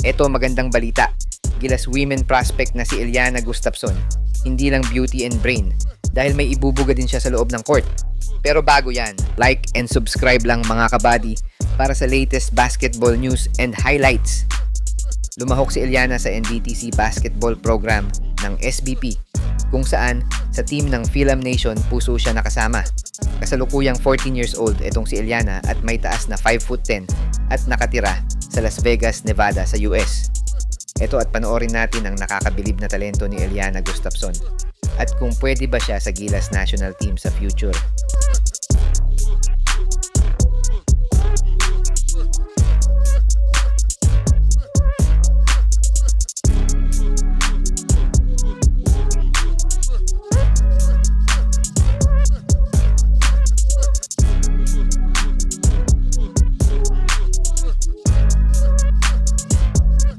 Eto magandang balita. Gilas women prospect na si Eliana Gustafson. Hindi lang beauty and brain dahil may ibubuga din siya sa loob ng court. Pero bago yan, like and subscribe lang mga kabady para sa latest basketball news and highlights. Lumahok si Eliana sa NBTC basketball program ng SBP kung saan sa team ng Film Nation puso siya nakasama. Kasalukuyang 14 years old itong si Eliana at may taas na 5'10" at nakatira sa Las Vegas, Nevada sa US. Ito at panoorin natin ang nakakabilib na talento ni Eliana Gustafson at kung pwede ba siya sa Gilas national team sa future.